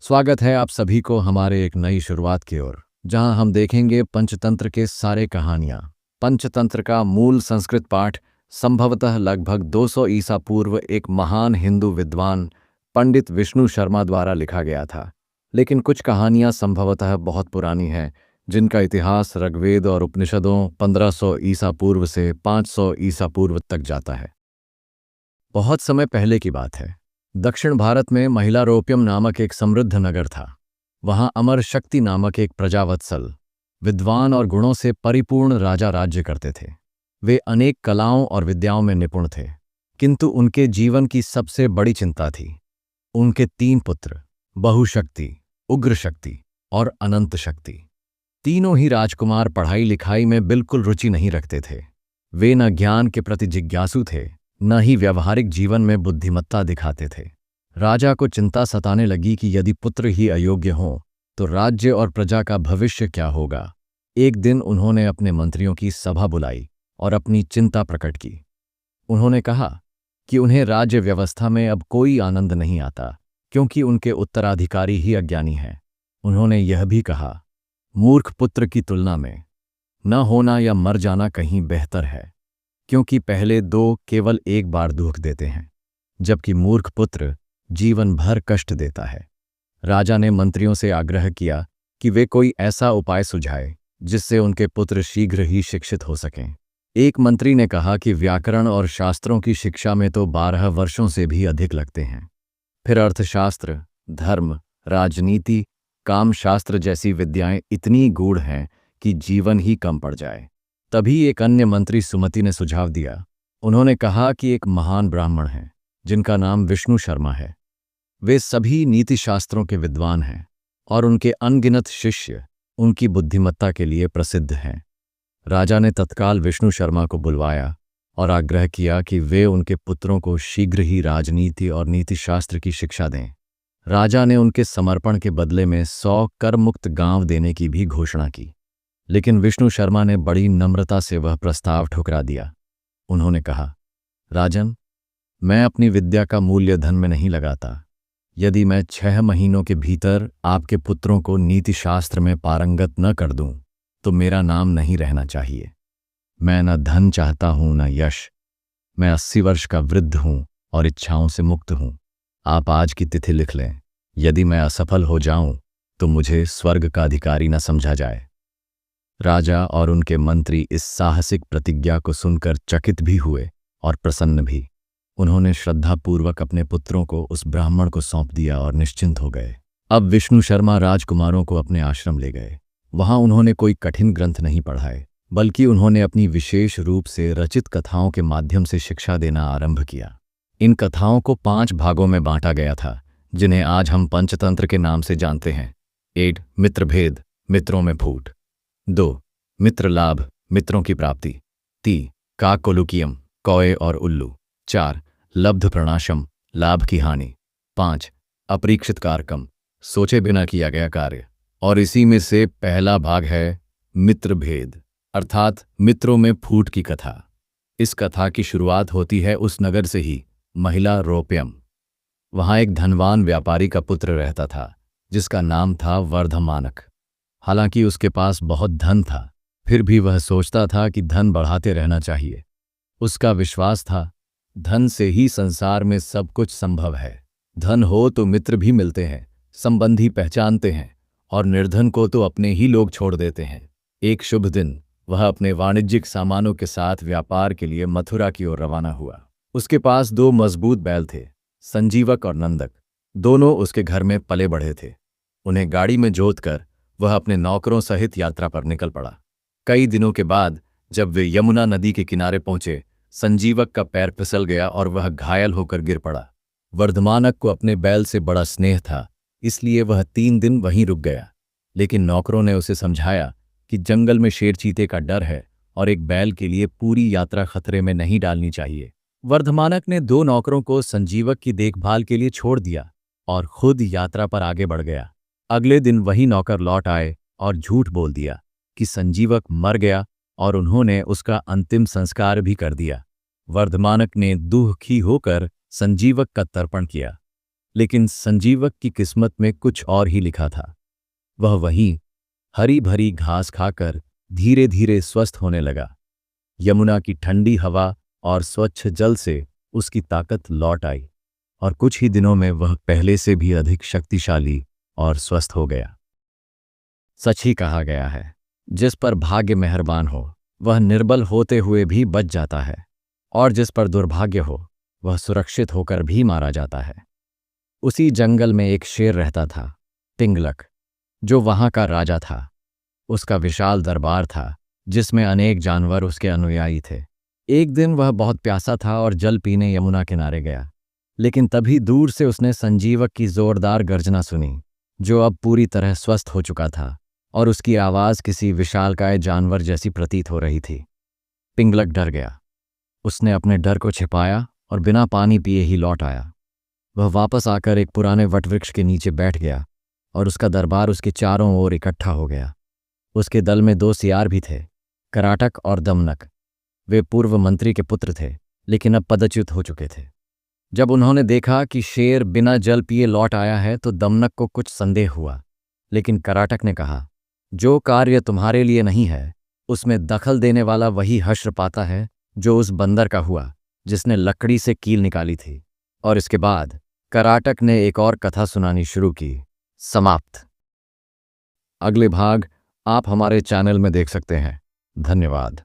स्वागत है आप सभी को हमारे एक नई शुरुआत की ओर, जहां हम देखेंगे पंचतंत्र के सारे कहानियां। पंचतंत्र का मूल संस्कृत पाठ संभवतः लगभग 200 ईसा पूर्व एक महान हिंदू विद्वान पंडित विष्णु शर्मा द्वारा लिखा गया था। लेकिन कुछ कहानियां संभवतः बहुत पुरानी हैं, जिनका इतिहास ऋग्वेद और उपनिषदों 1500 ईसा पूर्व से 500 ईसा पूर्व तक जाता है। बहुत समय पहले की बात है। दक्षिण भारत में महिलारोप्यम नामक एक समृद्ध नगर था। वहां अमर शक्ति नामक एक प्रजावत्सल, विद्वान और गुणों से परिपूर्ण राजा राज्य करते थे। वे अनेक कलाओं और विद्याओं में निपुण थे, किंतु उनके जीवन की सबसे बड़ी चिंता थी उनके 3 पुत्र, बहुशक्ति, उग्र शक्ति और अनंत शक्ति। तीनों ही राजकुमार पढ़ाई लिखाई में बिल्कुल रुचि नहीं रखते थे। वे न ज्ञान के प्रति जिज्ञासु थे, न ही व्यावहारिक जीवन में बुद्धिमत्ता दिखाते थे। राजा को चिंता सताने लगी कि यदि पुत्र ही अयोग्य हों तो राज्य और प्रजा का भविष्य क्या होगा। एक दिन उन्होंने अपने मंत्रियों की सभा बुलाई और अपनी चिंता प्रकट की। उन्होंने कहा कि उन्हें राज्य व्यवस्था में अब कोई आनंद नहीं आता, क्योंकि उनके उत्तराधिकारी ही अज्ञानी हैं। उन्होंने यह भी कहा, मूर्ख पुत्र की तुलना में न होना या मर जाना कहीं बेहतर है, क्योंकि पहले 2 केवल एक बार दुख देते हैं, जबकि मूर्ख पुत्र जीवन भर कष्ट देता है। राजा ने मंत्रियों से आग्रह किया कि वे कोई ऐसा उपाय सुझाए जिससे उनके पुत्र शीघ्र ही शिक्षित हो सकें। एक मंत्री ने कहा कि व्याकरण और शास्त्रों की शिक्षा में तो 12 वर्षों से भी अधिक लगते हैं। फिर अर्थशास्त्र, धर्म, राजनीति, कामशास्त्र जैसी विद्याएं इतनी गूढ़ हैं कि जीवन ही कम पड़ जाए। तभी एक अन्य मंत्री सुमति ने सुझाव दिया। उन्होंने कहा कि एक महान ब्राह्मण हैं, जिनका नाम विष्णु शर्मा है। वे सभी नीतिशास्त्रों के विद्वान हैं और उनके अनगिनत शिष्य उनकी बुद्धिमत्ता के लिए प्रसिद्ध हैं। राजा ने तत्काल विष्णु शर्मा को बुलवाया और आग्रह किया कि वे उनके पुत्रों को शीघ्र ही राजनीति और नीतिशास्त्र की शिक्षा दें। राजा ने उनके समर्पण के बदले में 100 कर मुक्त गांव देने की भी घोषणा की, लेकिन विष्णु शर्मा ने बड़ी नम्रता से वह प्रस्ताव ठुकरा दिया। उन्होंने कहा, राजन, मैं अपनी विद्या का मूल्य धन में नहीं लगाता। यदि मैं 6 महीनों के भीतर आपके पुत्रों को नीतिशास्त्र में पारंगत न कर दूं, तो मेरा नाम नहीं रहना चाहिए। मैं न धन चाहता हूं न यश। मैं 80 वर्ष का वृद्ध हूं और इच्छाओं से मुक्त हूं। आप आज की तिथि लिख लें। यदि मैं असफल हो जाऊं तो मुझे स्वर्ग का अधिकारी न समझा जाए। राजा और उनके मंत्री इस साहसिक प्रतिज्ञा को सुनकर चकित भी हुए और प्रसन्न भी। उन्होंने श्रद्धापूर्वक अपने पुत्रों को उस ब्राह्मण को सौंप दिया और निश्चिंत हो गए। अब विष्णु शर्मा राजकुमारों को अपने आश्रम ले गए। वहां उन्होंने कोई कठिन ग्रंथ नहीं पढ़ाए, बल्कि उन्होंने अपनी विशेष रूप से रचित कथाओं के माध्यम से शिक्षा देना आरंभ किया। इन कथाओं को 5 भागों में बांटा गया था, जिन्हें आज हम पंचतंत्र के नाम से जानते हैं। 1. मित्रभेद, मित्रों में फूट। 2. मित्र लाभ, मित्रों की प्राप्ति। 3. काकोलुकियम, कौए और उल्लू। 4. लब्ध प्रणाशम, लाभ की हानि। 5. अपरीक्षित कारकम, सोचे बिना किया गया कार्य। और इसी में से पहला भाग है मित्रभेद, अर्थात मित्रों में फूट की कथा। इस कथा की शुरुआत होती है उस नगर से ही, महिलारोप्यम। वहां एक धनवान व्यापारी का पुत्र रहता था, जिसका नाम था वर्धमानक। हालांकि उसके पास बहुत धन था, फिर भी वह सोचता था कि धन बढ़ाते रहना चाहिए। उसका विश्वास था, धन से ही संसार में सब कुछ संभव है। धन हो तो मित्र भी मिलते हैं, संबंधी पहचानते हैं, और निर्धन को तो अपने ही लोग छोड़ देते हैं। एक शुभ दिन वह अपने वाणिज्यिक सामानों के साथ व्यापार के लिए मथुरा की ओर रवाना हुआ। उसके पास 2 मजबूत बैल थे, संजीवक और नंदक। दोनों उसके घर में पले बढ़े थे। उन्हें गाड़ी में जोतकर वह अपने नौकरों सहित यात्रा पर निकल पड़ा। कई दिनों के बाद जब वे यमुना नदी के किनारे पहुंचे, संजीवक का पैर फिसल गया और वह घायल होकर गिर पड़ा। वर्धमानक को अपने बैल से बड़ा स्नेह था, इसलिए वह 3 दिन वहीं रुक गया। लेकिन नौकरों ने उसे समझाया कि जंगल में शेर चीते का डर है और एक बैल के लिए पूरी यात्रा खतरे में नहीं डालनी चाहिए। वर्धमानक ने 2 नौकरों को संजीवक की देखभाल के लिए छोड़ दिया और खुद यात्रा पर आगे बढ़ गया। अगले दिन वही नौकर लौट आए और झूठ बोल दिया कि संजीवक मर गया और उन्होंने उसका अंतिम संस्कार भी कर दिया। वर्धमानक ने दुखी होकर संजीवक का तर्पण किया। लेकिन संजीवक की किस्मत में कुछ और ही लिखा था। वह वहीं हरी भरी घास खाकर धीरे धीरे स्वस्थ होने लगा। यमुना की ठंडी हवा और स्वच्छ जल से उसकी ताकत लौट आई और कुछ ही दिनों में वह पहले से भी अधिक शक्तिशाली और स्वस्थ हो गया। सच ही कहा गया है, जिस पर भाग्य मेहरबान हो वह निर्बल होते हुए भी बच जाता है, और जिस पर दुर्भाग्य हो वह सुरक्षित होकर भी मारा जाता है। उसी जंगल में एक शेर रहता था, पिंगलक, जो वहां का राजा था। उसका विशाल दरबार था जिसमें अनेक जानवर उसके अनुयायी थे। एक दिन वह बहुत प्यासा था और जल पीने यमुना किनारे गया, लेकिन तभी दूर से उसने संजीवक की जोरदार गर्जना सुनी, जो अब पूरी तरह स्वस्थ हो चुका था और उसकी आवाज किसी विशालकाय जानवर जैसी प्रतीत हो रही थी। पिंगलक डर गया। उसने अपने डर को छिपाया और बिना पानी पिए ही लौट आया। वह वापस आकर एक पुराने वटवृक्ष के नीचे बैठ गया और उसका दरबार उसके चारों ओर इकट्ठा हो गया। उसके दल में 2 सियार भी थे, कराटक और दमनक। वे पूर्व मंत्री के पुत्र थे, लेकिन अब पदच्युत हो चुके थे। जब उन्होंने देखा कि शेर बिना जल पिए लौट आया है तो दमनक को कुछ संदेह हुआ, लेकिन कराटक ने कहा, जो कार्य तुम्हारे लिए नहीं है उसमें दखल देने वाला वही हश्र पाता है जो उस बंदर का हुआ जिसने लकड़ी से कील निकाली थी। और इसके बाद कराटक ने एक और कथा सुनानी शुरू की। समाप्त। अगले भाग आप हमारे चैनल में देख सकते हैं। धन्यवाद।